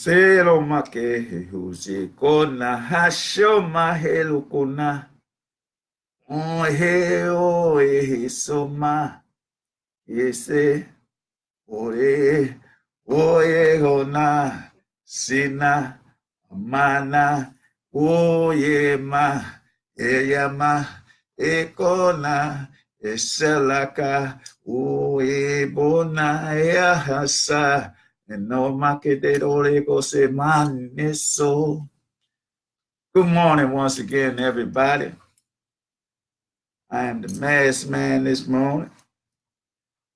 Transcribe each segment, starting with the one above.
Selo make huzi kona hasho mahelu kona o he soma yese ore oye hona sina mana oye ma eyama ekona eselaka oye bona ehasa. No so. Good morning once again, everybody. I am the masked man this morning.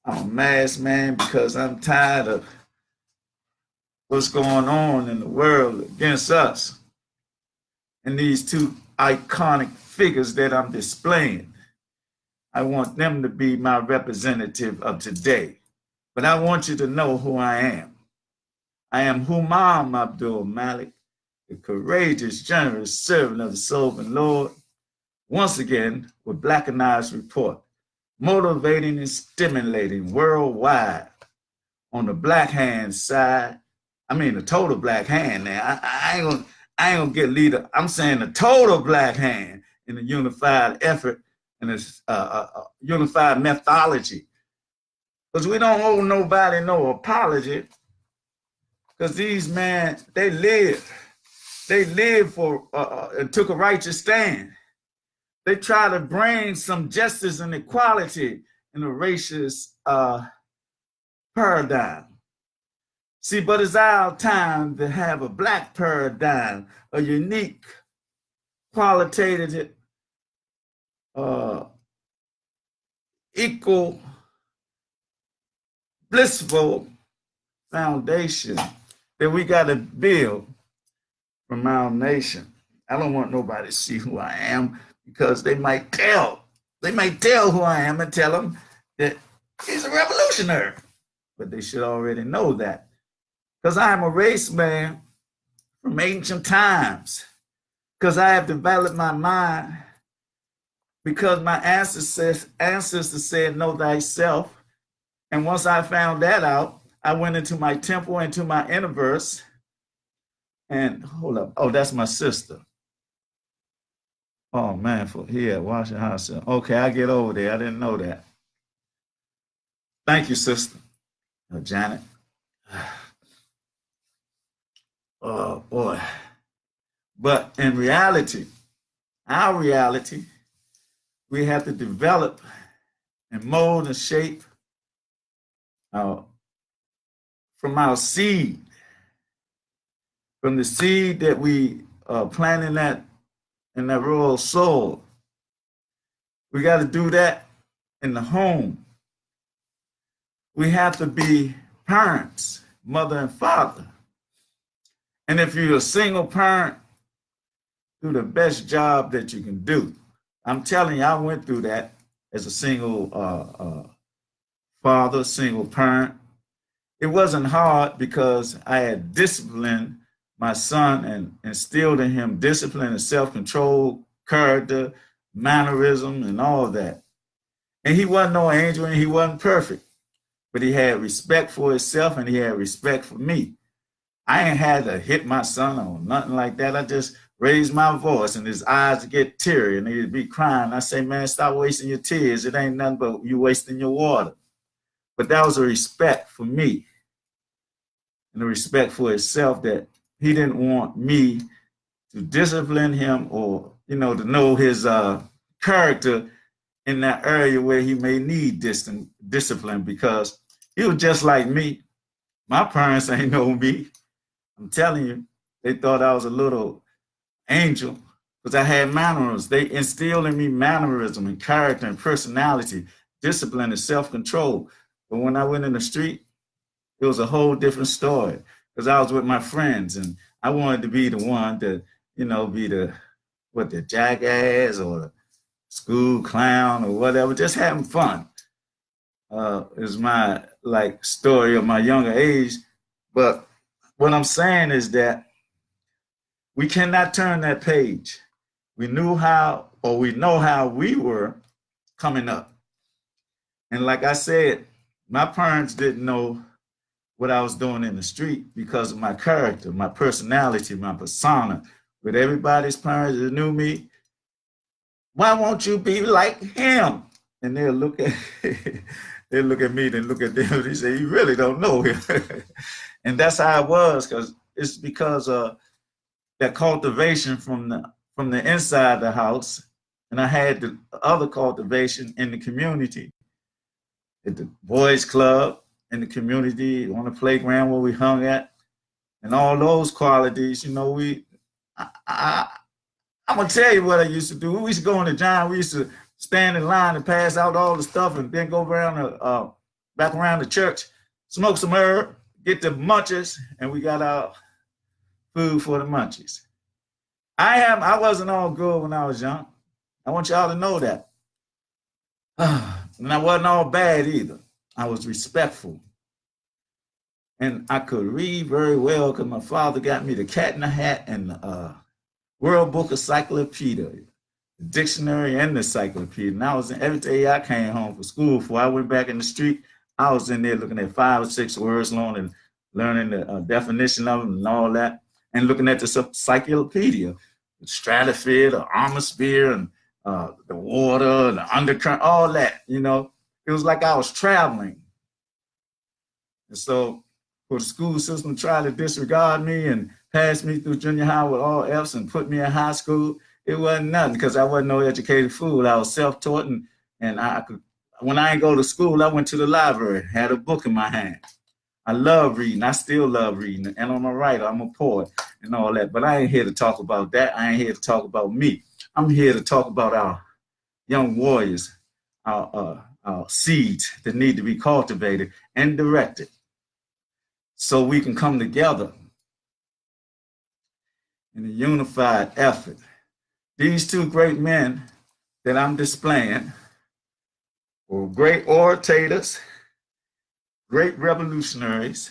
I'm a masked man because I'm tired of what's going on in the world against us and these two iconic figures that I'm displaying. I want them to be my representative of today. But I want you to know who I am. I am Humam Abdulmalik, the courageous, generous servant of the sovereign Lord, once again with Blackanized report, motivating and stimulating worldwide on the black hand side. I mean, the total black hand now. I ain't gonna get leader. I'm saying the total black hand in a unified effort and a unified methodology. Because we don't owe nobody no apology. Because these men, they lived for and took a righteous stand. They try to bring some justice and equality in a racist paradigm. See, but it's our time to have a black paradigm, a unique, qualitative, equal, blissful foundation that we got to build from our nation. I don't want nobody to see who I am because they might tell who I am and tell them that he's a revolutionary. But they should already know that because I am a race man from ancient times, because I have developed my mind, because my ancestors said, know thyself. And once I found that out, I went into my temple, into my universe, and hold up. Oh, that's my sister. Oh man, for here, washing house. Okay, I get over there. I didn't know that. Thank you, sister. Janet. Oh boy. But in reality, our reality, we have to develop and mold and shape from our seed, from the seed that we plant in that rural soil. We got to do that in the home. We have to be parents, mother and father. And if you're a single parent, do the best job that you can do. I'm telling you, I went through that as a single father, single parent. It wasn't hard because I had disciplined my son and instilled in him discipline and self-control, character, mannerism, and all of that. And he wasn't no angel and he wasn't perfect, but he had respect for himself and he had respect for me. I ain't had to hit my son or nothing like that. I just raised my voice and his eyes would get teary and he'd be crying. I say, man, stop wasting your tears. It ain't nothing but you wasting your water. But that was a respect for me and a respect for himself, that he didn't want me to discipline him or, to know his character in that area where he may need discipline, because he was just like me. My parents ain't know me. I'm telling you, they thought I was a little angel because I had manners. They instilled in me mannerism and character and personality, discipline and self-control. But when I went in the street, it was a whole different story because I was with my friends and I wanted to be the one to, be the jackass or the school clown or whatever, just having fun. Is my story of my younger age. But what I'm saying is that we cannot turn that page. We know how we were coming up. And like I said, my parents didn't know what I was doing in the street because of my character, my personality, my persona. With everybody's parents that knew me, why won't you be like him? And they'll look at they'll look at me, then look at them. They say, you really don't know him. And that's how it was, because it's because of that cultivation from the inside the house. And I had the other cultivation in the community, at the boys club, in the community, on the playground where we hung at, and all those qualities, I'm gonna tell you what I used to do. We used to go in the John. We used to stand in line and pass out all the stuff, and then go around back around the church, smoke some herb, get the munchies, and we got our food for the munchies. I wasn't all good when I was young. I want y'all to know that. And I wasn't all bad either. I was respectful. And I could read very well because my father got me the Cat in the Hat and the World Book Encyclopedia, the dictionary and the encyclopedia. And I was in, every day I came home from school, before I went back in the street, I was in there looking at 5 or 6 words long and learning the definition of them and all that, and looking at the encyclopedia, the stratosphere, the atmosphere, and the water, the undercurrent, all that, It was like I was traveling. And so for the school system tried to disregard me and pass me through junior high with all F's and put me in high school, it wasn't nothing, because I wasn't no educated fool. I was self-taught, and I could, when I didn't go to school, I went to the library, had a book in my hand. I love reading. I still love reading. And I'm a writer. I'm a poet and all that. But I ain't here to talk about that. I ain't here to talk about me. I'm here to talk about our young warriors, our seeds that need to be cultivated and directed so we can come together in a unified effort. These 2 great men that I'm displaying were great orators, great revolutionaries,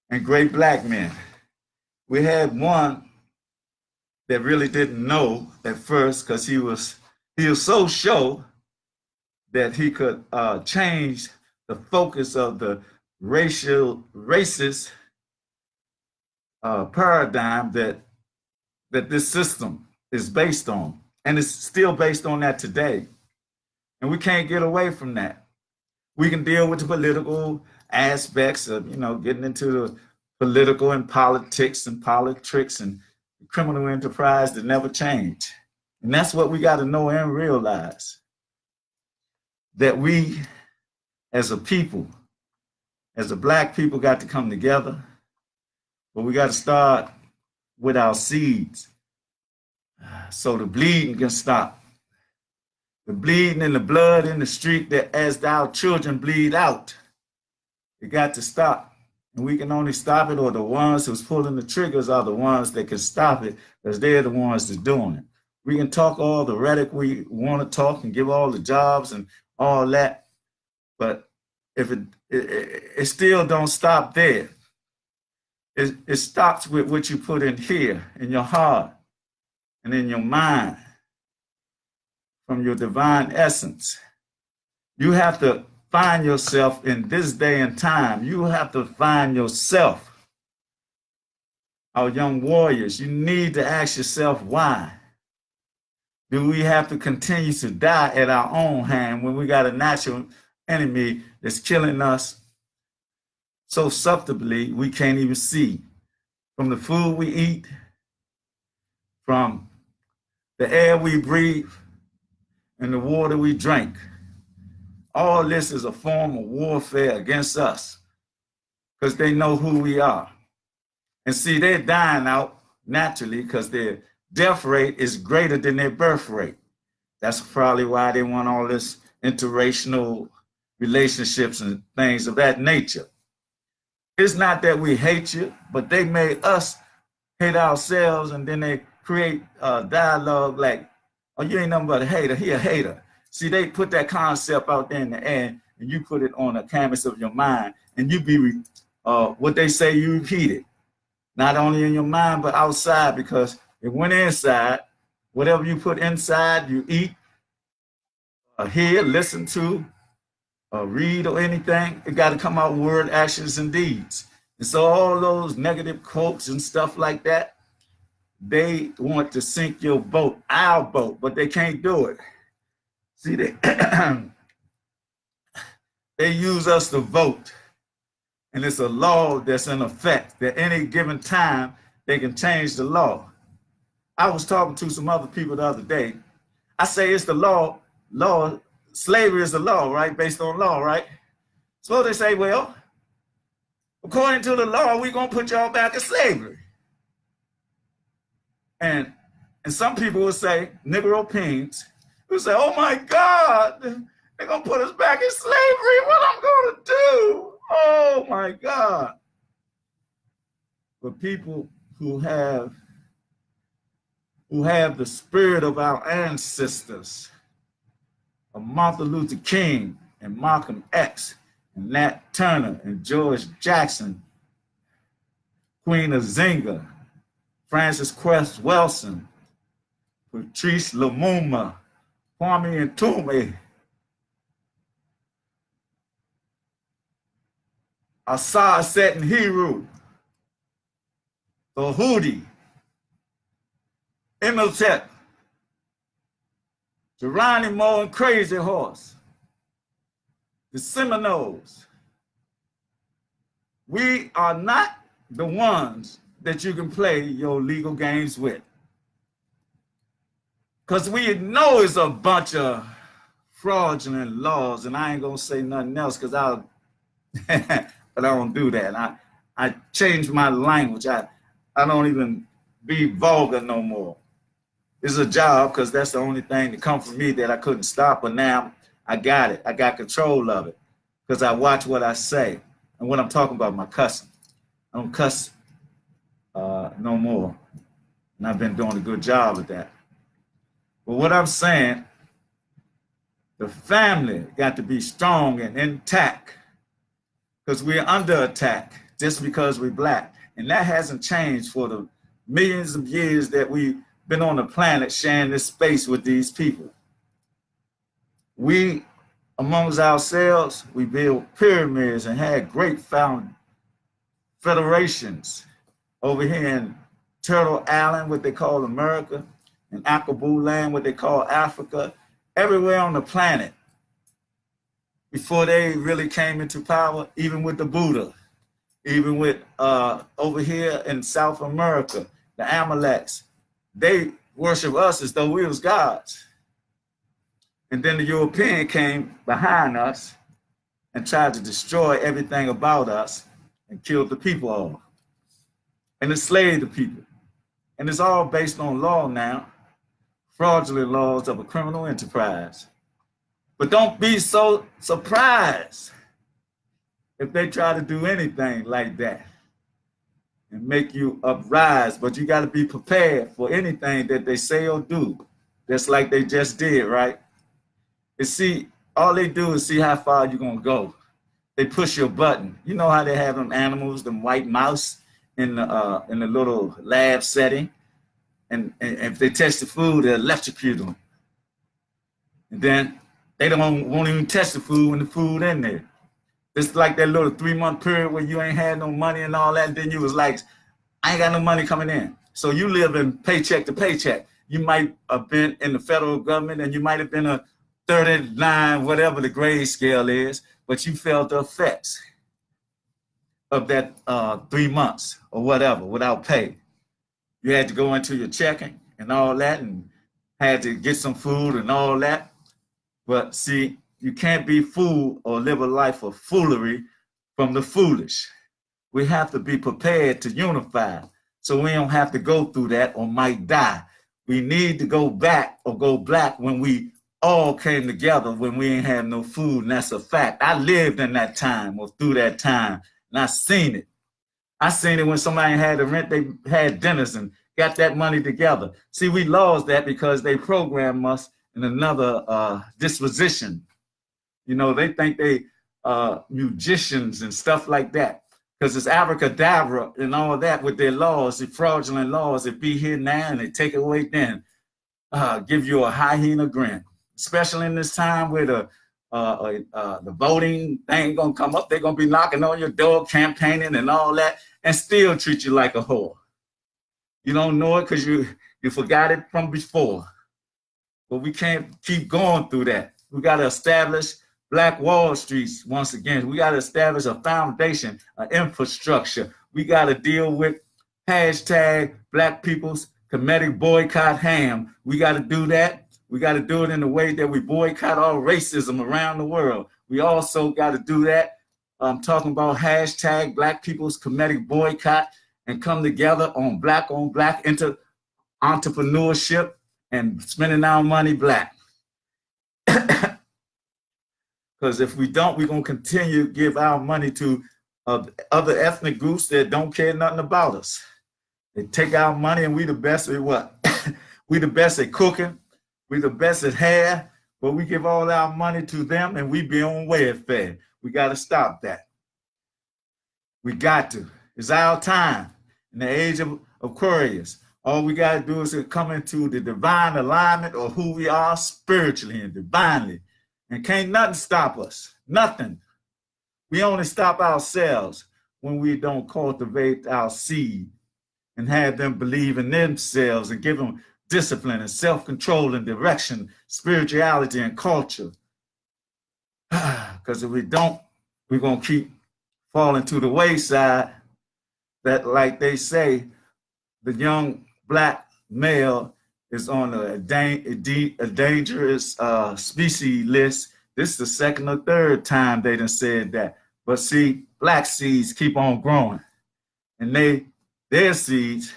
and great Black men. We had one that really didn't know at first, because he was so sure that he could change the focus of the racist paradigm that this system is based on. And it's still based on that today. And we can't get away from that. We can deal with the political aspects of, getting into the political and politics and politics and criminal enterprise that never change. And that's what we got to know and realize, that we as a people, as a Black people, got to come together, but we got to start with our seeds so the bleeding can stop. The bleeding and the blood in the street, that as our children bleed out, it got to stop. And we can only stop it, or the ones who's pulling the triggers are the ones that can stop it, because they're the ones that's doing it. We can talk all the rhetoric we want to talk and give all the jobs and all that, but if it still don't stop there. It stops with what you put in here, in your heart and in your mind, from your divine essence. You have to find yourself in this day and time. You have to find yourself. Our young warriors, you need to ask yourself, why? Do we have to continue to die at our own hand when we got a natural enemy that's killing us so subtly we can't even see? From the food we eat, from the air we breathe, and the water we drink. All this is a form of warfare against us, because they know who we are. And see, they're dying out naturally because their death rate is greater than their birth rate. That's probably why they want all this interracial relationships and things of that nature. It's not that we hate you, but they made us hate ourselves, and then they create a dialogue like, oh, you ain't nothing but a hater, he a hater. See, they put that concept out there in the air, and you put it on a canvas of your mind, and you be what they say, you repeat it. Not only in your mind, but outside, because it went inside. Whatever you put inside, you eat, hear, listen to, read, or anything, it got to come out word, actions, and deeds. And so all those negative quotes and stuff like that, they want to sink your boat, our boat, but they can't do it. See, they, they use us to vote. And it's a law that's in effect that any given time they can change the law. I was talking to some other people the other day. I say it's the law, slavery is the law, right? Based on law, right? So they say, well, according to the law, we're gonna put y'all back in slavery. And some people will say, Negro Pings, who say, oh my God, they're gonna put us back in slavery. What I'm gonna do? Oh my God. But people who have the spirit of our ancestors, of Martin Luther King and Malcolm X and Nat Turner and George Jackson, Queen Azinga, Francis Cress Welsing, Patrice Lumumba, Kwame Nkrumah, Asar Seton-Heru, the Houthi, Imhotep, Geronimo and Crazy Horse, the Seminoles. We are not the ones that you can play your legal games with. Because we know it's a bunch of fraudulent laws, and I ain't gonna say nothing else because I'll, but I don't do that. I changed my language. I don't even be vulgar no more. It's a job because that's the only thing that come from me that I couldn't stop, but now I got it. I got control of it because I watch what I say and what I'm talking about, my cussing. I don't cuss no more, and I've been doing a good job of that. But what I'm saying, the family got to be strong and intact because we're under attack just because we're Black. And that hasn't changed for the millions of years that we've been on the planet sharing this space with these people. We, amongst ourselves, we built pyramids and had great federations over here in Turtle Island, what they call America, and Akabu land, what they call Africa, everywhere on the planet before they really came into power, even with the Buddha, even with over here in South America, the Amaleks, they worship us as though we was gods. And then the European came behind us and tried to destroy everything about us and killed the people off and enslaved the people. And it's all based on law now, fraudulent laws of a criminal enterprise. But don't be so surprised if they try to do anything like that and make you uprise. But you got to be prepared for anything that they say or do, just like they just did, right? And see, all they do is see how far you're going to go. They push your button. You know how they have them animals, them white mouse in the little lab setting. And if they touch the food, they'll electrocute them. And then they won't even touch the food when the food in there. It's like that little 3-month period where you ain't had no money and all that. And then you was like, I ain't got no money coming in. So you live in paycheck to paycheck. You might have been in the federal government and you might have been a 39, whatever the grade scale is, but you felt the effects of that 3 months or whatever without pay. You had to go into your checking and all that and had to get some food and all that. But see, you can't be fooled or live a life of foolery from the foolish. We have to be prepared to unify so we don't have to go through that or might die. We need to go back or go Black when we all came together when we ain't have no food, and that's a fact. I lived in that time or through that time, and I seen it. I seen it when somebody had to rent, they had dinners and got that money together. See, we lost that because they programmed us in another disposition. You know, they think they musicians and stuff like that because it's abracadabra and all that with their laws, the fraudulent laws that be here now and they take it away then, give you a hyena grin, especially in this time where the voting thing gonna come up. They're gonna be knocking on your door, campaigning and all that, and still treat you like a whore. You don't know it because you forgot it from before. But we can't keep going through that. We got to establish Black Wall Streets once again. We got to establish a foundation, an infrastructure. We got to deal with hashtag Black People's Comedic Boycott Ham. We got to do that. We got to do it in a way that we boycott all racism around the world. We also got to do that. I'm talking about hashtag Black People's Comedic Boycott and come together on black entrepreneurship and spending our money black. Because if we don't, we're going to continue to give our money to other ethnic groups that don't care nothing about us. They take our money and we the best at what? We the best at cooking. We the best at hair. But we give all our money to them and we be on welfare. We got to stop that. We got to. It's our time. In the age of Aquarius, all we got to do is come into the divine alignment of who we are spiritually and divinely. And can't nothing stop us. Nothing. We only stop ourselves when we don't cultivate our seed and have them believe in themselves and give them discipline and self-control and direction, spirituality and culture. Because if we don't, we're going to keep falling to the wayside. That, like they say, the young Black male is on a dangerous species list. This is the second or third time they done said that. But see, Black seeds keep on growing, and their seeds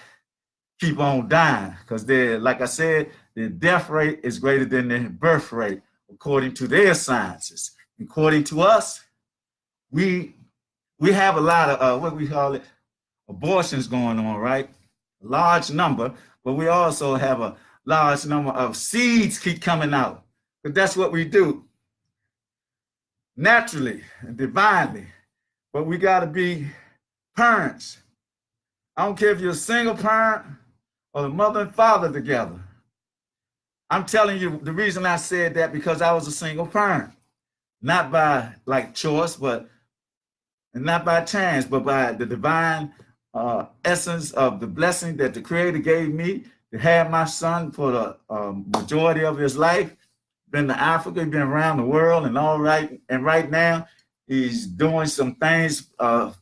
keep on dying because they're, like I said, their death rate is greater than their birth rate, according to their sciences. According to us, we have a lot of what we call it, abortions going on, right? A large number, but we also have a large number of seeds keep coming out. But that's what we do naturally and divinely. But we got to be parents. I don't care if you're a single parent or the mother and father together. I'm telling you the reason I said that because I was a single parent, not by like choice, but and not by chance, but by the divine essence of the blessing that the Creator gave me to have my son for the majority of his life. Been to Africa, been around the world, and all right. And right now, he's doing some things,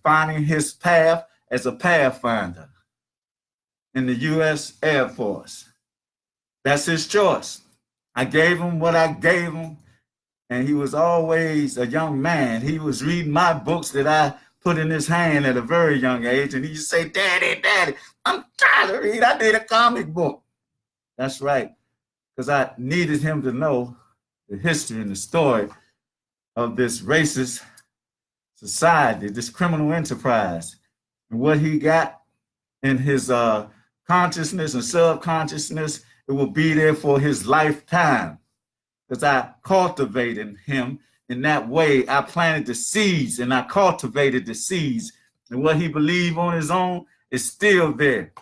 finding his path as a pathfinder in the U.S. Air Force. That's his choice. I gave him what I gave him, and he was always a young man. He was reading my books that I put in his hand at a very young age, and he used to say, "Daddy, Daddy, I'm tired of reading. I need a comic book." That's right, because I needed him to know the history and the story of this racist society, this criminal enterprise, and what he got in his consciousness and subconsciousness. It will be there for his lifetime, because I cultivated him in that way. I planted the seeds and I cultivated the seeds. And what he believed on his own is still there.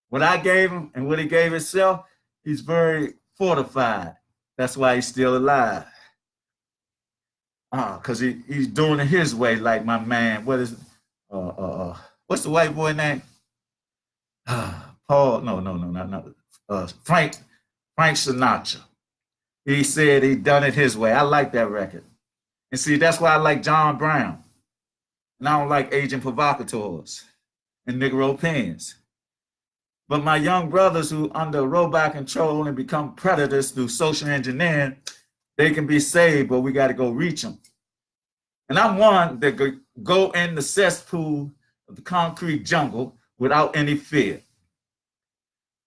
What I gave him and what he gave himself, he's very fortified. That's why he's still alive. Because he's doing it his way, like my man. What's the white boy name? Paul, no. Frank Sinatra. He said he done it his way. I like that record. And see, that's why I like John Brown. And I don't like agent provocateurs and Negro pens. But my young brothers who under robot control and become predators through social engineering, they can be saved, but we got to go reach them. And I'm one that could go in the cesspool of the concrete jungle without any fear.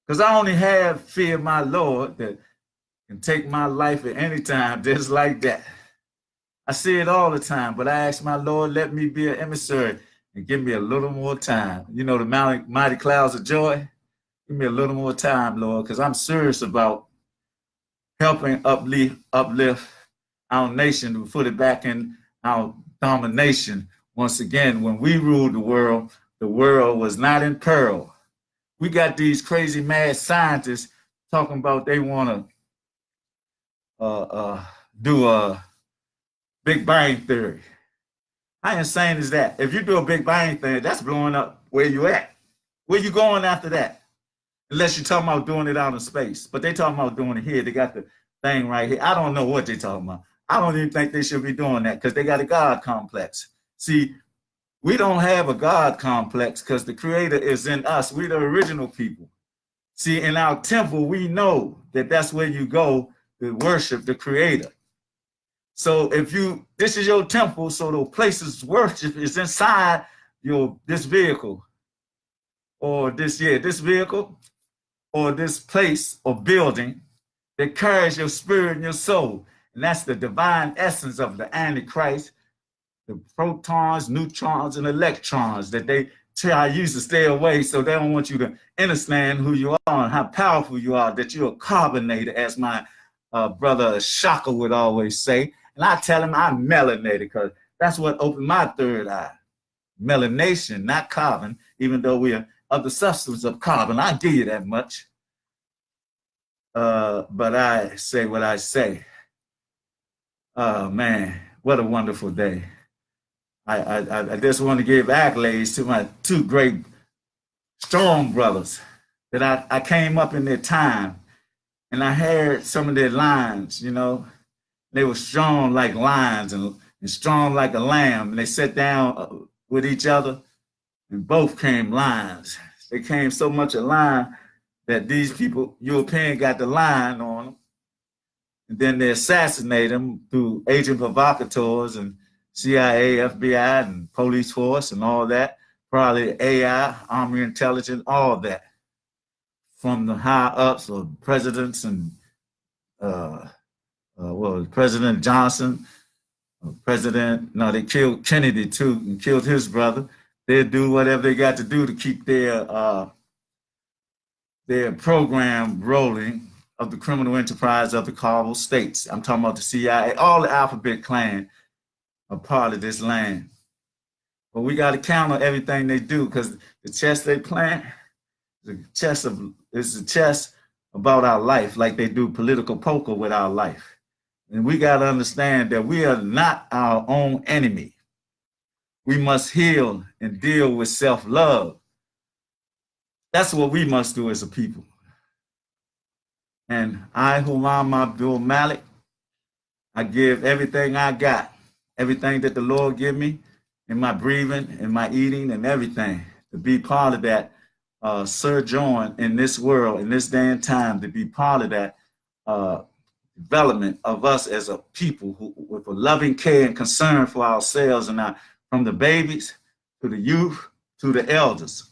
Because I only have fear of my Lord that can take my life at any time, just like that. I see it all the time, but I ask my Lord, let me be an emissary and give me a little more time. You know, the mighty clouds of joy. Give me a little more time, Lord, because I'm serious about helping uplift our nation to put it back in our domination. Once again, when we ruled the world was not in peril. We got these crazy mad scientists talking about they want to do Big Bang Theory. How insane is that? If you do a Big Bang Theory, that's blowing up where you at. Where you going after that? Unless you're talking about doing it out in space. But they talking about doing it here. They got the thing right here. I don't know what they talking about. I don't even think they should be doing that because they got a God complex. See, we don't have a God complex because the creator is in us. We're the original people. See, in our temple, we know that that's where you go to worship the creator. So if this is your temple, so the places worship is inside this vehicle or this vehicle or this place or building that carries your spirit and your soul. And that's the divine essence of the Antichrist, the protons, neutrons, and electrons that they try to use to stay away, so they don't want you to understand who you are and how powerful you are, that you're carbonated, as my brother Shaka would always say. And I tell him I'm melanated because that's what opened my third eye. Melanation, not carbon, even though we are of the substance of carbon. I give you that much. But I say what I say. Oh, man, what a wonderful day. I just want to give accolades to my two great strong brothers that I came up in their time and I heard some of their lines, you know. They were strong like lions and strong like a lamb. And they sat down with each other and both came lions. They came so much a lion that these people, European, got the lion on them. And then they assassinated them through agent provocateurs and CIA, FBI, and police force and all that. Probably AI, Army intelligence, all that. From the high ups of presidents and President Johnson, they killed Kennedy too and killed his brother. They'll do whatever they got to do to keep their program rolling of the criminal enterprise of the Carvel states. I'm talking about the CIA, all the alphabet clan are part of this land. But we got to counter everything they do because the chess they play is the chess about our life, like they do political poker with our life. And we got to understand that we are not our own enemy. We must heal and deal with self-love. That's what we must do as a people. And I, Humam Abdulmalik, I give everything I got, everything that the Lord give me in my breathing, in my eating, and everything, to be part of that sojourn in this world, in this day and time, to be part of that development of us as a people with a loving care and concern for ourselves and from the babies to the youth to the elders.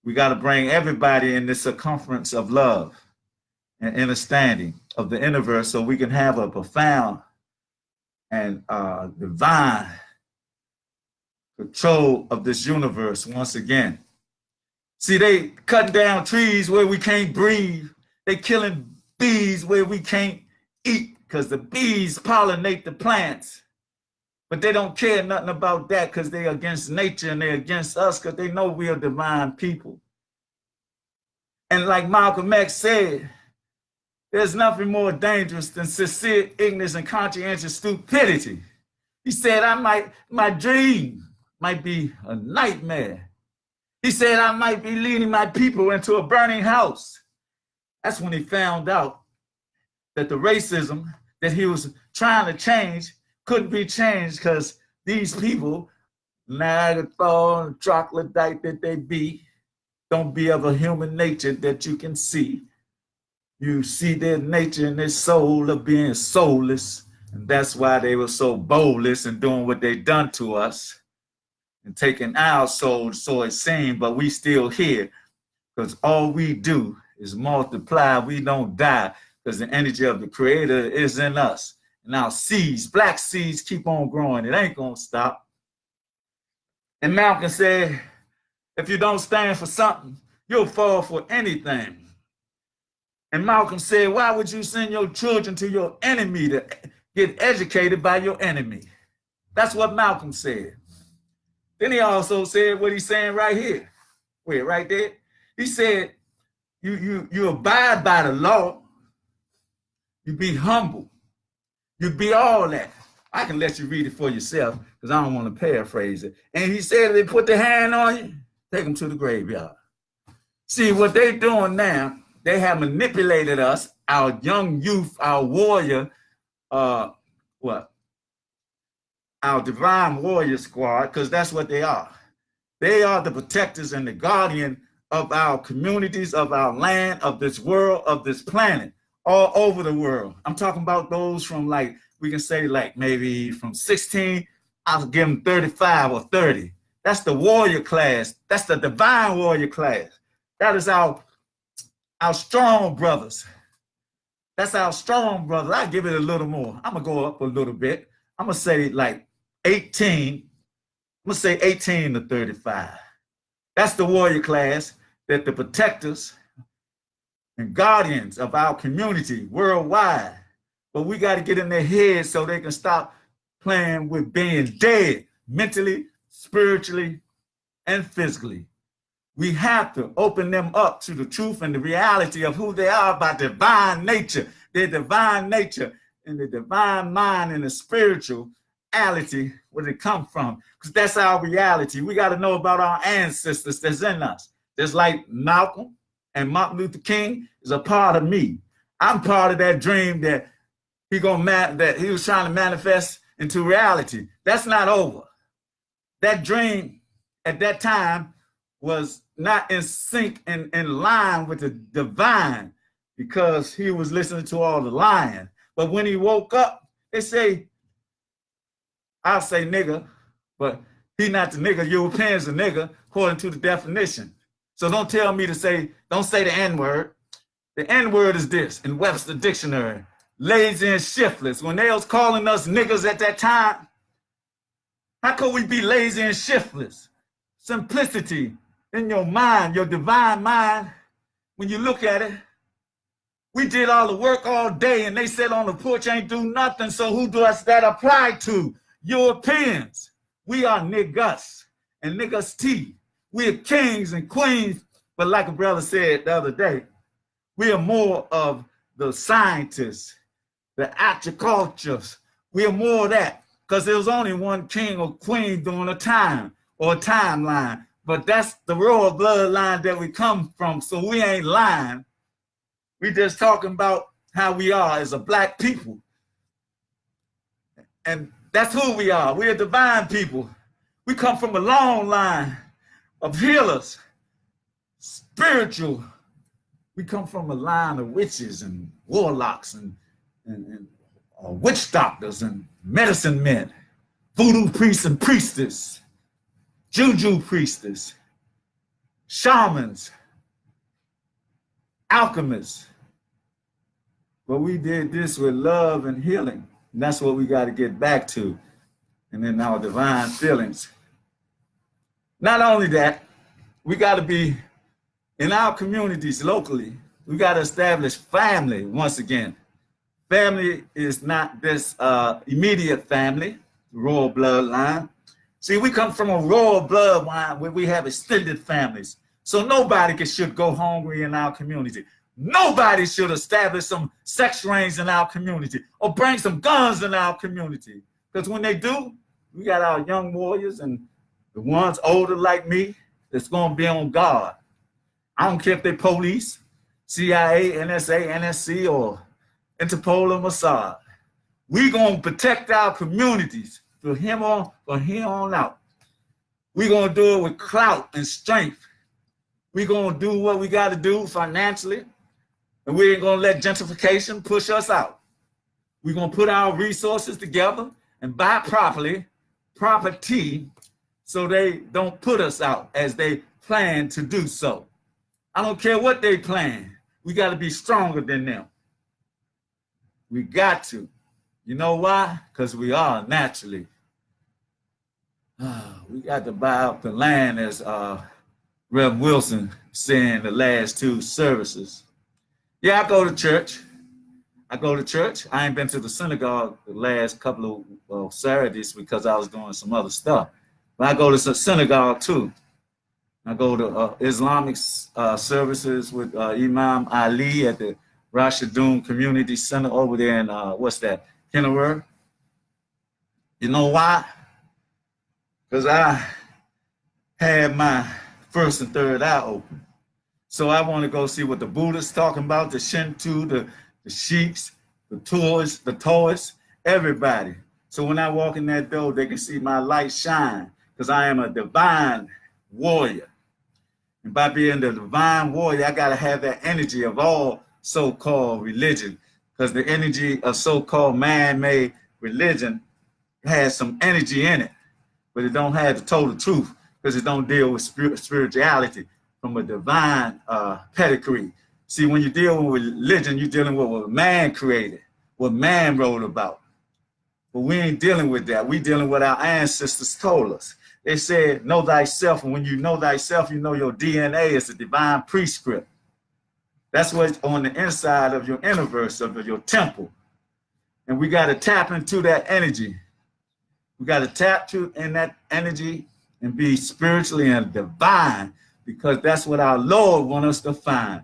We got to bring everybody in this circumference of love and understanding of the universe so we can have a profound and divine control of this universe once again. See, they cutting down trees where we can't breathe. They killing bees where we can't eat because the bees pollinate the plants. But they don't care nothing about that because they're against nature and they're against us because they know we are divine people. And like Malcolm X said, there's nothing more dangerous than sincere ignorance and conscientious stupidity. He said, my dream might be a nightmare. He said, I might be leading my people into a burning house. That's when he found out that the racism that he was trying to change couldn't be changed because these people, Neanderthal and troglodyte that they be, don't be of a human nature that you can see. You see their nature and their soul of being soulless. And that's why they were so boldless in doing what they done to us and taking our souls, so it seemed, but we still here because all we do is multiply. We don't die because the energy of the creator is in us. And our seeds, black seeds, keep on growing. It ain't going to stop. And Malcolm said, if you don't stand for something, you'll fall for anything. And Malcolm said, why would you send your children to your enemy to get educated by your enemy? That's what Malcolm said. Then he also said what he's saying right here. Wait, right there. He said, you abide by the law. You be humble. You be all that. I can let you read it for yourself because I don't want to paraphrase it. And he said, if they put their hand on you, take them to the graveyard. See, what they're doing now, they have manipulated us, our young youth, our warrior, our divine warrior squad, because that's what they are. They are the protectors and the guardian of our communities, of our land, of this world, of this planet, all over the world. I'm talking about those from, like, we can say, like, maybe from 16, I'll give them 35 or 30. That's the warrior class. That's the divine warrior class. That is our strong brothers. That's our strong brothers. I give it a little more. I'm going to go up a little bit. I'm going to say like 18. I'm going to say 18 to 35. That's the warrior class, that the protectors and guardians of our community worldwide. But we got to get in their heads so they can stop playing with being dead mentally, spiritually, and physically. We have to open them up to the truth and the reality of who they are by divine nature, their divine nature and the divine mind and the spirituality, where they come from, because that's our reality. We got to know about our ancestors that's in us. Just like Malcolm and Martin Luther King is a part of me. I'm part of that dream that that he was trying to manifest into reality. That's not over. That dream at that time was not in sync and in line with the divine, because he was listening to all the lying. But when he woke up, they say, I'll say nigga, but he not the nigga. Europeans a nigga, according to the definition. So don't tell me to say, don't say the N-word. The N-word is this in Webster Dictionary: lazy and shiftless. When they was calling us niggas at that time, how could we be lazy and shiftless? Simplicity in your mind, your divine mind, when you look at it. We did all the work all day and they said on the porch ain't do nothing. So who does that apply to? Europeans. We are niggas and niggas T. We are kings and queens. But like a brother said the other day, we are more of the scientists, the agricultures. We are more of that, because there was only one king or queen during a time or a timeline. But that's the royal bloodline that we come from. So we ain't lying. We just talking about how we are as a black people. And that's who we are. We're divine people. We come from a long line of healers, spiritual. We come from a line of witches and warlocks and witch doctors and medicine men, voodoo priests and priestess, juju priestess, shamans, alchemists. But we did this with love and healing. And that's what we got to get back to. And then our divine feelings. Not only that, we got to be in our communities locally. We got to establish family once again. Family is not this immediate family, royal bloodline. See, we come from a royal bloodline where we have extended families. So nobody should go hungry in our community. Nobody should establish some sex rings in our community or bring some guns in our community. Because when they do, we got our young warriors and the ones older like me that's going to be on guard. I don't care if they're police, CIA, NSA, NSC, or Interpol or Mossad. We're going to protect our communities from here on out. We're going to do it with clout and strength. We're going to do what we got to do financially, and we ain't going to let gentrification push us out. We're going to put our resources together and buy property, so they don't put us out as they plan to do so. I don't care what they plan. We got to be stronger than them. We got to. You know why? Because we are naturally. We got to buy out the land, as Rev Wilson said in the last two services. Yeah, I go to church. I ain't been to the synagogue the last couple of Saturdays because I was doing some other stuff. But I go to the synagogue too. I go to Islamic services with Imam Ali at the Rashidun Community Center over there in, Kennewer. You know why? Because I had my first and third eye open. So I want to go see what the Buddha's talking about, the Shinto, the sheiks, the tourists, everybody. So when I walk in that door, they can see my light shine because I am a divine warrior. And by being the divine warrior, I got to have that energy of all so-called religion, because the energy of so-called man-made religion has some energy in it, but it don't have the total truth because it don't deal with spirituality from a divine pedigree. See, when you deal with religion, you're dealing with what man created, what man wrote about. But we ain't dealing with that. We dealing with our ancestors told us. They said, know thyself, and when you know thyself, you know your DNA is a divine prescript. That's what's on the inside of your universe, of your temple. And we got to tap into that energy. We got to tap in that energy and be spiritually and divine, because that's what our Lord wants us to find.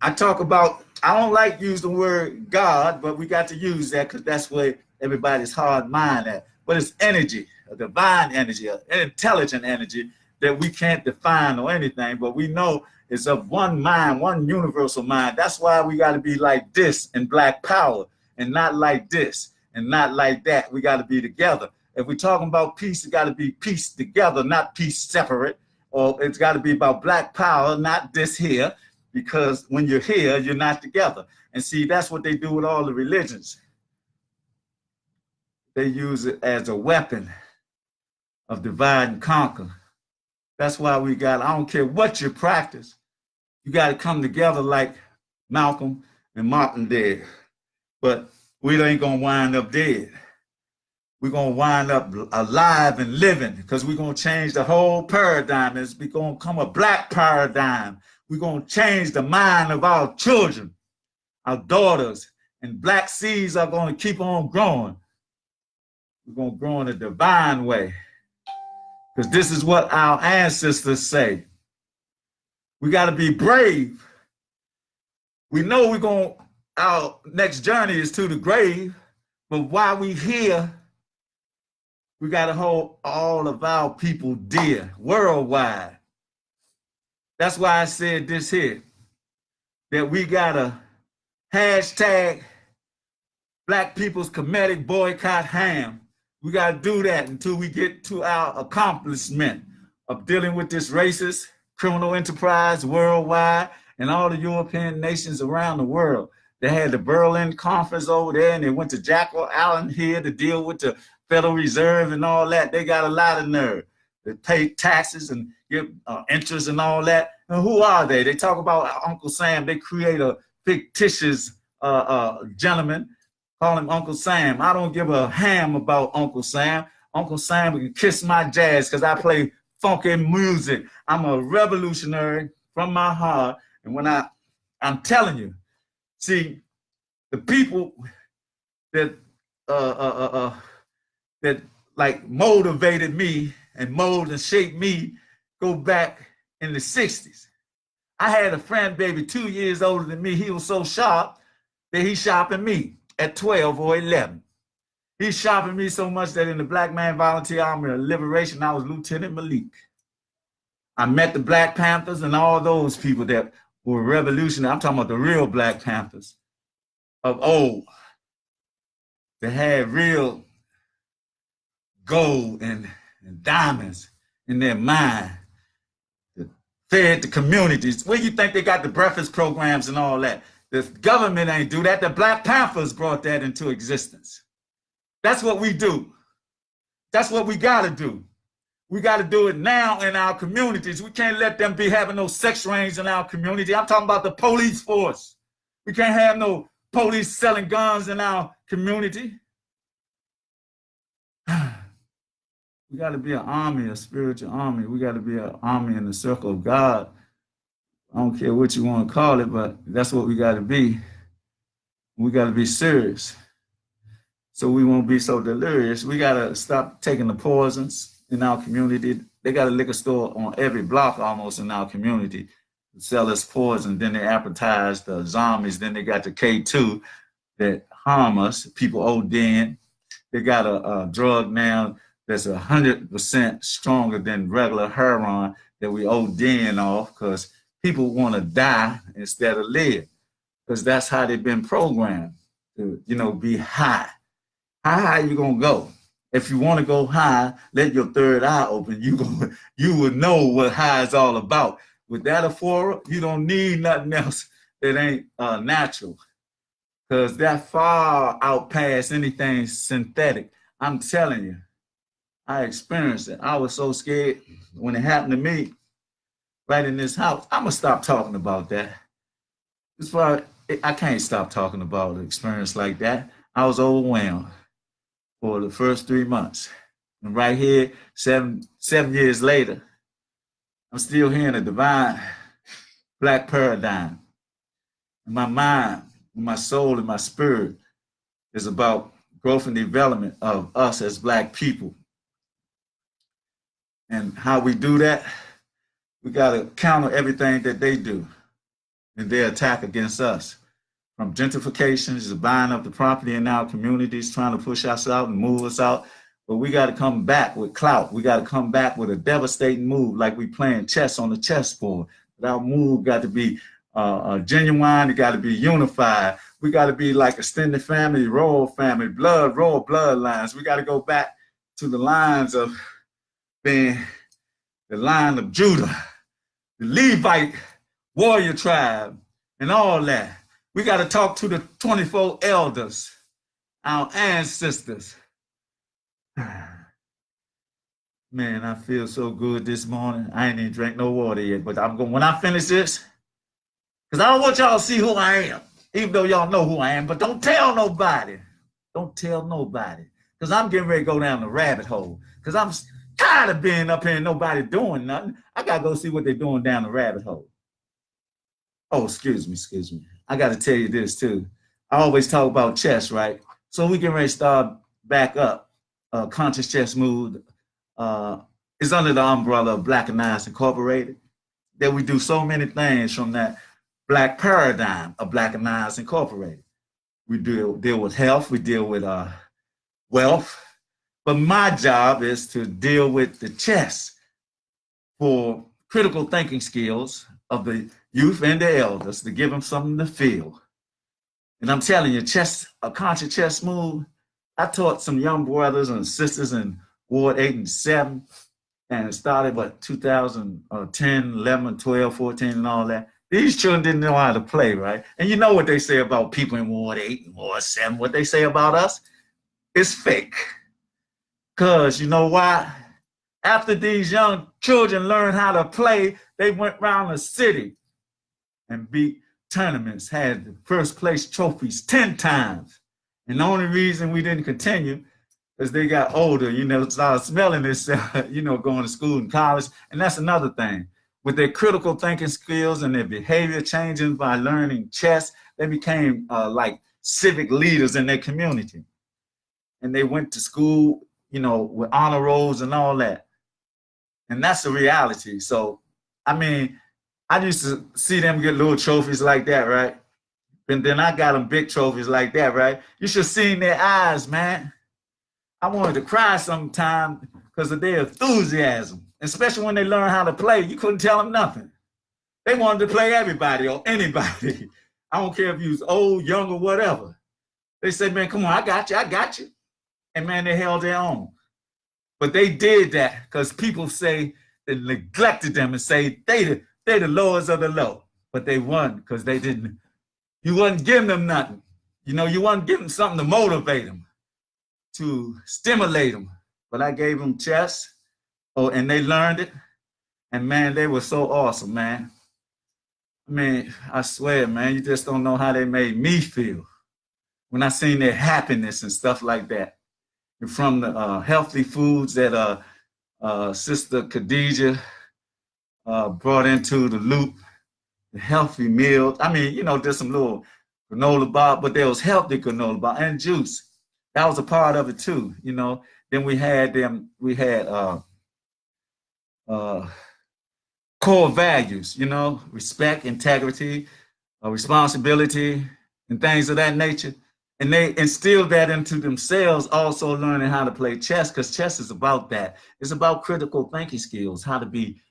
I don't like to use the word God, but we got to use that because that's where everybody's hard mind at. But it's energy, a divine energy, an intelligent energy that we can't define or anything, but we know it's of one mind, one universal mind. That's why we got to be like this in Black Power and not like this and not like that. We got to be together. If we're talking about peace, it got to be peace together, not peace separate. Or it's got to be about Black Power, not this here, because when you're here, you're not together. And see, that's what they do with all the religions. They use it as a weapon of divide and conquer. That's why I don't care what you practice, you got to come together like Malcolm and Martin did. But we ain't going to wind up dead. We're going to wind up alive and living, because we're going to change the whole paradigm. It's going to come a Black paradigm. We're going to change the mind of our children, our daughters, and Black seeds are going to keep on growing. We're going to grow in a divine way, because this is what our ancestors say. We got to be brave. We know our next journey is to the grave, but while we here, we got to hold all of our people dear, worldwide. That's why I said this here, that we got to hashtag Black People's Comedic Boycott Ham. We got to do that until we get to our accomplishment of dealing with this racist criminal enterprise worldwide and all the European nations around the world. They had the Berlin Conference over there, and they went to Jekyll Island here to deal with the Federal Reserve and all that. They got a lot of nerve. They pay taxes and give interest and all that. And who are they? They talk about Uncle Sam. They create a fictitious gentleman, call him Uncle Sam. I don't give a ham about Uncle Sam. Uncle Sam can kiss my jazz because I play funky music. I'm a revolutionary from my heart. And when I'm telling you, see, the people that that like motivated me and molded and shaped me go back in the 60s. I had a friend, baby, 2 years older than me. He was so sharp that he sharpened me at 12 or 11. He sharpened me so much that in the Black Man Volunteer Army of Liberation, I was Lieutenant Malik. I met the Black Panthers and all those people that were revolutionary. I'm talking about the real Black Panthers of old that had real gold and diamonds in their mind, that fed the communities. Where you think they got the breakfast programs and all that? The government ain't do that. The Black Panthers brought that into existence. That's what we do. That's what we got to do. We got to do it now in our communities. We can't let them be having no sex rings in our community. I'm talking about the police force. We can't have no police selling guns in our community. We got to be an army, a spiritual army. We got to be an army in the circle of God. I don't care what you want to call it, but that's what we got to be. We got to be serious, so we won't be so delirious. We got to stop taking the poisons in our community. They got a liquor store on every block almost in our community to sell us poison. Then they advertise the zombies. Then they got the K2 that harm us, people ODing. They got a drug now that's 100% stronger than regular heroin that we ODing off because people want to die instead of live, because that's how they've been programmed to, be high. How high you gonna go? If you want to go high, let your third eye open. You will know what high is all about. With that aphora, you don't need nothing else that ain't natural, because that far out past anything synthetic. I'm telling you, I experienced it. I was so scared when it happened to me right in this house. I'm gonna stop talking about that. As far I can't stop talking about an experience like that. I was overwhelmed for the first 3 months. And right here, seven years later, I'm still hearing a divine black paradigm. And my mind, my soul, and my spirit is about growth and development of us as black people. And how we do that, we got to counter everything that they do and their attack against us. From gentrification to buying up the property in our communities, trying to push us out and move us out. But we got to come back with clout. We got to come back with a devastating move, like we playing chess on the chessboard. But our move got to be genuine. It got to be unified. We got to be like extended family, royal family, royal bloodlines. We got to go back to the lines of being the line of Judah, the Levite warrior tribe, and all that. We got to talk to the 24 elders, our ancestors. Man, I feel so good this morning. I ain't even drank no water yet, but I'm going, when I finish this, because I don't want y'all to see who I am, even though y'all know who I am, but don't tell nobody. Don't tell nobody, because I'm getting ready to go down the rabbit hole, because I'm tired of being up here and nobody doing nothing. I got to go see what they're doing down the rabbit hole. Oh, excuse me. I got to tell you this too. I always talk about chess, right? So we get ready to start back up. Conscious Chess Move is under the umbrella of Blackanized Incorporated. That we do so many things from that black paradigm of Blackanized Incorporated. We deal with health, we deal with wealth, but my job is to deal with the chess for critical thinking skills of the youth and the elders, to give them something to feel. And I'm telling you, a conscious chess move, I taught some young brothers and sisters in Ward 8 and 7, and it started, 2010, 11, 12, 14, and all that. These children didn't know how to play, right? And you know what they say about people in Ward 8 and Ward 7, what they say about us? It's fake. Because you know why? After these young children learned how to play, they went around the city and beat tournaments, had the first place trophies 10 times. And the only reason we didn't continue is they got older, started smelling this, going to school and college. And that's another thing. With their critical thinking skills and their behavior changing by learning chess, they became like civic leaders in their community. And they went to school, with honor rolls and all that. And that's the reality. So, I used to see them get little trophies like that, right? And then I got them big trophies like that, right? You should have seen their eyes, man. I wanted to cry sometime because of their enthusiasm, especially when they learn how to play. You couldn't tell them nothing. They wanted to play everybody or anybody. I don't care if you was old, young, or whatever. They said, man, come on, I got you. And man, they held their own. But they did that because people say they neglected them and say they the lowest of the low. But they won because you wasn't giving them nothing. You wasn't giving them something to motivate them, to stimulate them. But I gave them chess, and they learned it. And man, they were so awesome, man. I swear, man, you just don't know how they made me feel when I seen their happiness and stuff like that. And from the healthy foods that Sister Khadijah brought into the loop, the healthy meals. There's some little granola bar, but there was healthy granola bar and juice. That was a part of it too, Then we had core values, respect, integrity, responsibility, and things of that nature. And they instill that into themselves, also learning how to play chess, because chess is about that. It's about critical thinking skills, how to be,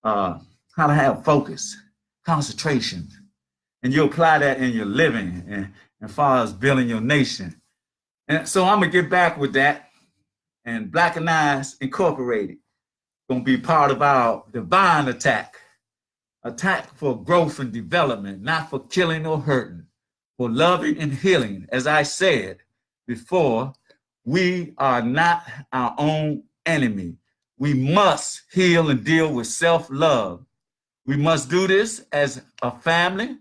how to have focus, concentration, and you apply that in your living and as far as building your nation. And so I'm gonna get back with that. And Blackanized Incorporated gonna be part of our divine attack for growth and development, not for killing or hurting, for loving and healing. As I said before, we are not our own enemy. We must heal and deal with self-love. We must do this as a family,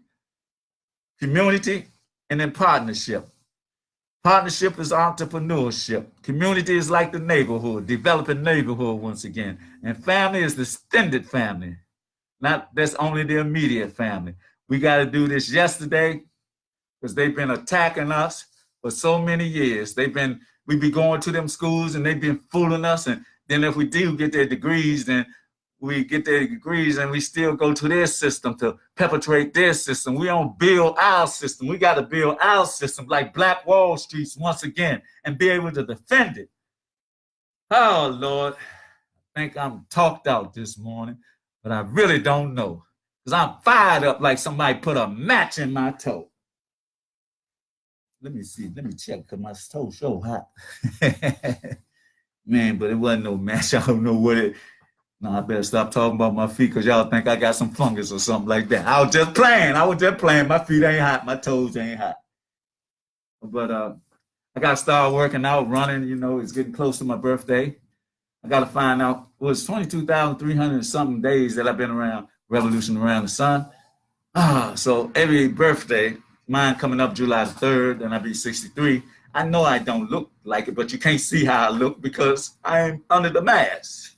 community, and in partnership. Partnership is entrepreneurship. Community is like the neighborhood, developing neighborhood once again. And family is the extended family, not that's only the immediate family. We got to do this yesterday because they've been attacking us for so many years. We be going to them schools and they've been fooling us. And then if we do get their degrees, then we get their degrees and we still go to their system to perpetrate their system. We don't build our system. We got to build our system like Black Wall Streets once again and be able to defend it. Oh, Lord, I think I'm talked out this morning, but I really don't know because I'm fired up like somebody put a match in my toe. Let me see. Let me check because my toe so hot. Man, but it wasn't no match. I don't know what it. No, I better stop talking about my feet because y'all think I got some fungus or something like that. I was just playing. My feet ain't hot. My toes ain't hot. But I got to start working out, running. You know, it's getting close to my birthday. I got to find out. Well, it's 22,300 and something days that I've been around Revolution Around the Sun. So every birthday, mine coming up July the 3rd, and I'll be 63. I know I don't look like it, but you can't see how I look because I'm under the mask.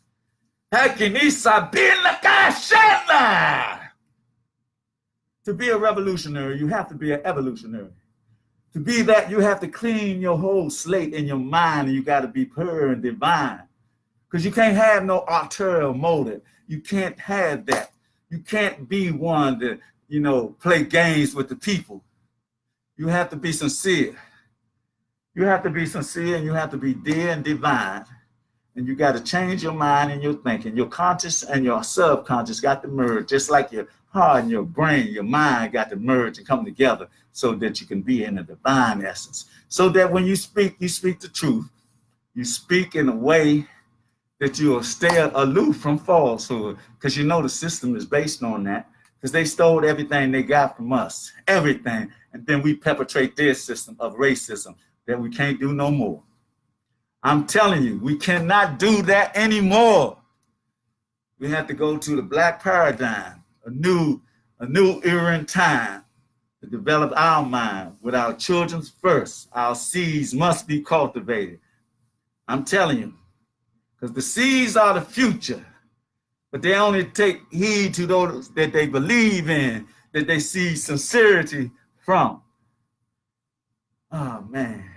To be a revolutionary, you have to be an evolutionary. To be that, you have to clean your whole slate in your mind, and you got to be pure and divine. Because you can't have no arterial motive. You can't have that. You can't be one that, play games with the people. You have to be sincere. You have to be sincere, and you have to be dear and divine. And you got to change your mind and your thinking. Your conscious and your subconscious got to merge, just like your heart and your brain, your mind got to merge and come together so that you can be in a divine essence. So that when you speak the truth. You speak in a way that you'll stay aloof from falsehood, because the system is based on that, because they stole everything they got from us, everything. And then we perpetrate their system of racism that we can't do no more. I'm telling you, we cannot do that anymore. We have to go to the Black paradigm, a new era in time to develop our mind with our children first. Our seeds must be cultivated. I'm telling you, because the seeds are the future, but they only take heed to those that they believe in, that they see sincerity from. Oh, man.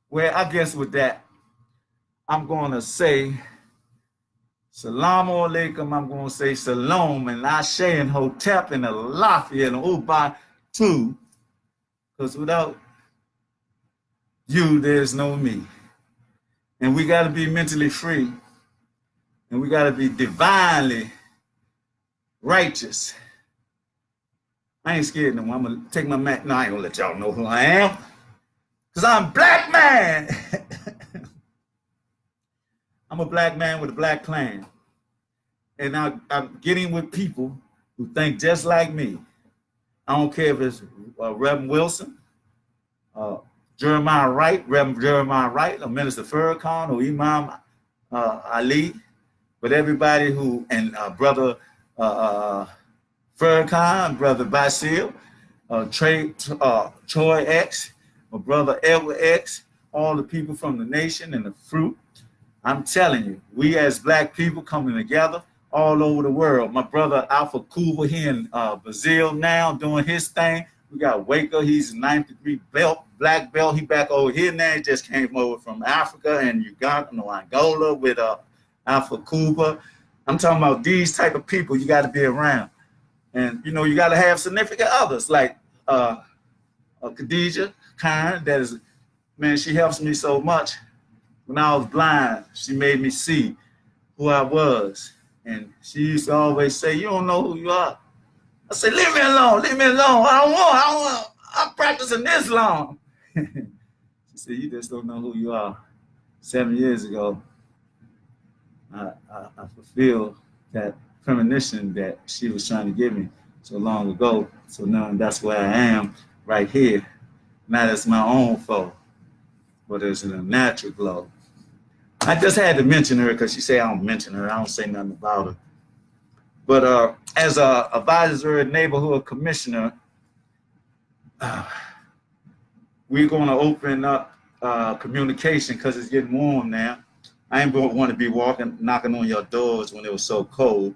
Well, I guess with that, I'm going to say Salaam alaikum. I'm going to say Shalom and Ashe and Hotep and Alafia and Uba too. Because without you, there's no me. And we got to be mentally free. And we got to be divinely righteous. I ain't scared no more. I'm going to take my mat. No, I ain't going to let y'all know who I am. Because I'm black man. I'm a black man with a black clan. And I'm getting with people who think just like me. I don't care if it's Reverend Wilson, Jeremiah Wright, Reverend Jeremiah Wright, or Minister Farrakhan, or Imam Ali, but everybody who, and Brother Farrakhan, Brother Basil, Troy X, or Brother Edward X, all the people from the nation and the fruit. I'm telling you, we as black people coming together all over the world. My brother Alpha Kuba here in Brazil now doing his thing. We got Waker, he's a 9th degree belt, black belt. He back over here now. He just came over from Africa and Uganda, Angola with Alpha Kuba. I'm talking about these type of people you got to be around. And, you got to have significant others like Khadijah, Karen, that is, man, she helps me so much. When I was blind, she made me see who I was. And she used to always say, you don't know who you are. I said, leave me alone, leave me alone. I don't want, I'm practicing this long. She said, you just don't know who you are. 7 years ago, I fulfilled that premonition that she was trying to give me so long ago. So now that's where I am right here. Not as my own foe, but as a natural glow. I just had to mention her because she said I don't mention her. I don't say nothing about her. But as a advisor and neighborhood commissioner, we're going to open up communication because it's getting warm now. I ain't going to want to be knocking on your doors when it was so cold.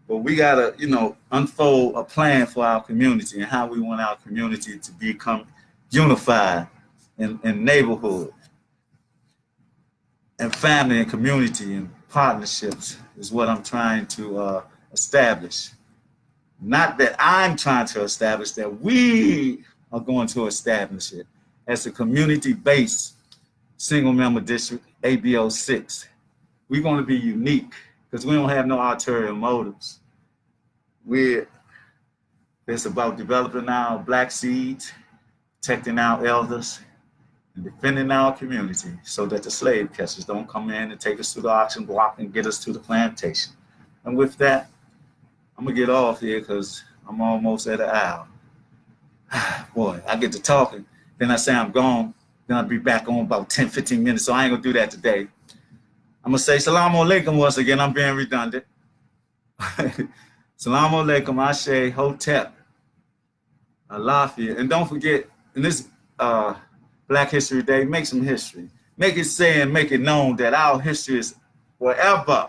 But we got to, unfold a plan for our community and how we want our community to become unified in neighborhood and family and community and partnerships is what I'm trying to establish. Not that I'm trying to establish, that we are going to establish it as a community-based single-member district, ABO 6. We're going to be unique because we don't have no ulterior motives. It's about developing our black seeds, protecting our elders, and defending our community so that the slave catchers don't come in and take us to the auction block and get us to the plantation. And with that, I'm going to get off here because I'm almost at an hour. Boy, I get to talking, then I say I'm gone, then I'll be back on about 10, 15 minutes, so I ain't going to do that today. I'm going to say Salaam Alaikum once again. I'm being redundant. Salaam Alaikum, Ashe, Hotep, Alafia. And don't forget, in this Black History Day, make some history. Make it say and make it known that our history is forever,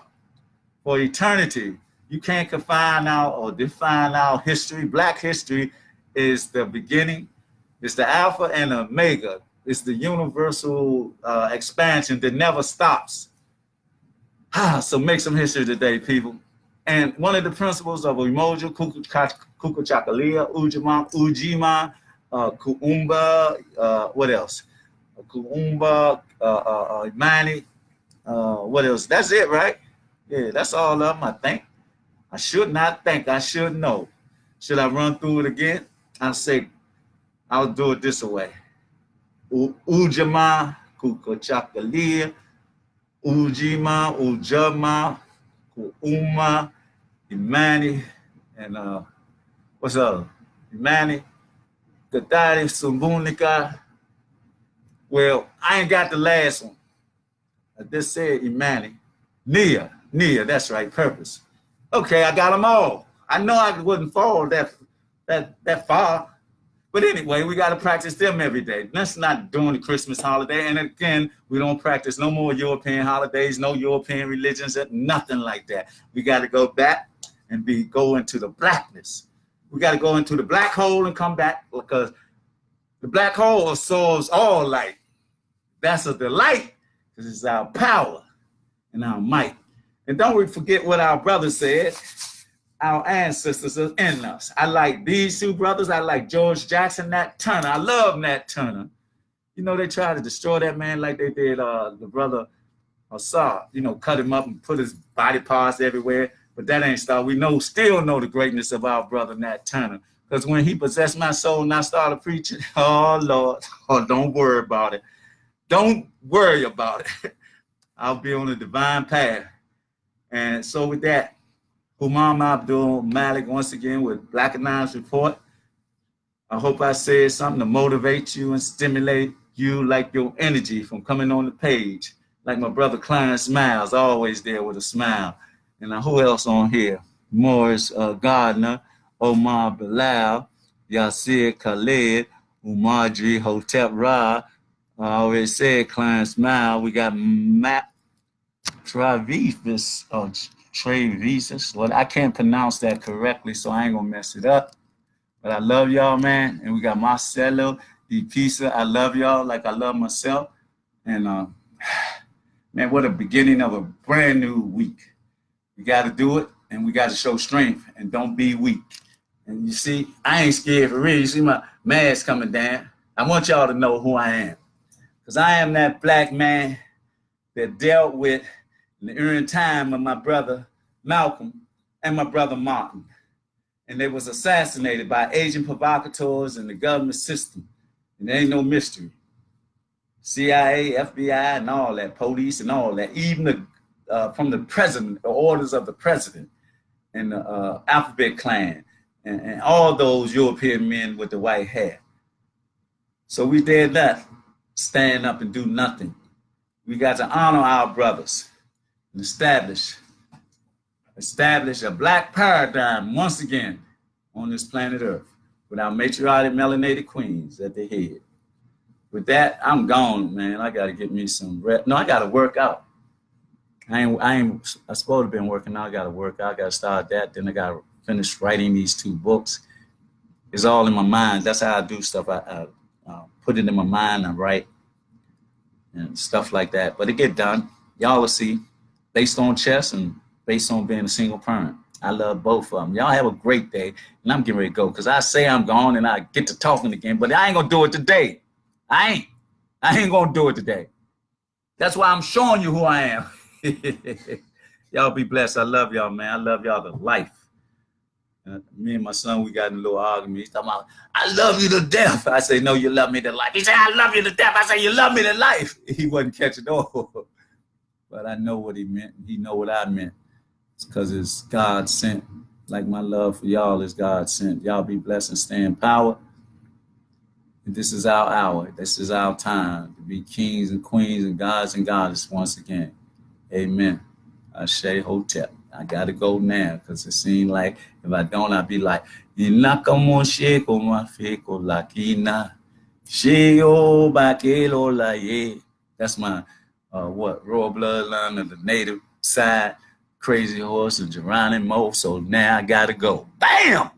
for eternity. You can't confine our or define our history. Black history is the beginning. It's the alpha and omega. It's the universal expansion that never stops. So make some history today, people. And one of the principles of Umoja, Kukuchakalia, Ujima, Kuumba, what else? Kuumba, Imani, what else? That's it, right? Yeah, that's all of them, I think. I should not think, I should know. Should I run through it again? I'll say, I'll do it this way. Ujima, Kukuchakalia, Ujima, Ujama, Kuuma, Imani, and what's up? Imani, Gadari, Sumbunika. Well, I ain't got the last one. I just said Imani. Nia, that's right, purpose. Okay, I got them all. I know I wouldn't fall that far. But anyway, we got to practice them every day. That's not during the Christmas holiday. And again, we don't practice no more European holidays, no European religions, nothing like that. We got to go back and go into the blackness. We got to go into the black hole and come back, because the black hole absorbs all light. That's a delight, because it's our power and our might. And don't forget what our brother said. Our ancestors are in us. I like these two brothers. I like George Jackson, Nat Turner. I love Nat Turner. You know, they tried to destroy that man like they did the brother Assad. You know, cut him up and put his body parts everywhere. But that ain't stop. We still know the greatness of our brother Nat Turner. Because when he possessed my soul and I started preaching, oh, Lord, don't worry about it. Don't worry about it. I'll be on a divine path. And so with that, Humam Abdulmalik once again with Blackanized Report. I hope I said something to motivate you and stimulate you, like your energy from coming on the page. Like my brother Clarence Miles, always there with a smile. And who else on here? Morris Gardner, Omar Bilal, Yasir Khalid, Umadri Hotep Ra. I already said Clarence Miles. We got Matt Travis, Travis. Well, I can't pronounce that correctly, so I ain't gonna mess it up. But I love y'all, man. And we got Marcelo Di Pisa. I love y'all like I love myself. And man, what a beginning of a brand new week. We got to do it, and we got to show strength, and don't be weak. And you see, I ain't scared for real. You see my mask coming down. I want y'all to know who I am, because I am that black man that dealt with in the early time of my brother Malcolm and my brother Martin. And they was assassinated by agent provocateurs in the government system. And there ain't no mystery. CIA, FBI, and all that, police and all that, even from the president, the orders of the president and the Alphabet Clan and all those European men with the white hair. So we did not stand up and do nothing. We got to honor our brothers and establish a black paradigm once again on this planet Earth with our matriarchal melanated queens at the head. With that, I'm gone, man. I got to get me some rest. No, I got to work out. I supposed to have been working out. I got to work out. I got to start that. Then I got to finish writing these 2 books. It's all in my mind. That's how I do stuff. I put it in my mind. I write and stuff like that. But it get done. Y'all will see. Based on chess and based on being a single parent. I love both of them. Y'all have a great day. And I'm getting ready to go because I say I'm gone and I get to talking again. But I ain't going to do it today. I ain't going to do it today. That's why I'm showing you who I am. Y'all be blessed. I love y'all, man. I love y'all to life. Me and my son, we got in a little argument. He's talking about, I love you to death. I say, no, you love me to life. He said, I love you to death. I say, you love me to life. He wasn't catching on. But I know what he meant. He know what I meant. It's because it's God sent. Like my love for y'all is God sent. Y'all be blessed and stay in power. And this is our hour. This is our time to be kings and queens and gods and goddesses once again. Amen. Ashe Hotep. I got to go now because it seems like if I don't, I'll be like, that's my royal bloodline of the native side, Crazy Horse and Geronimo. So now I got to go. Bam!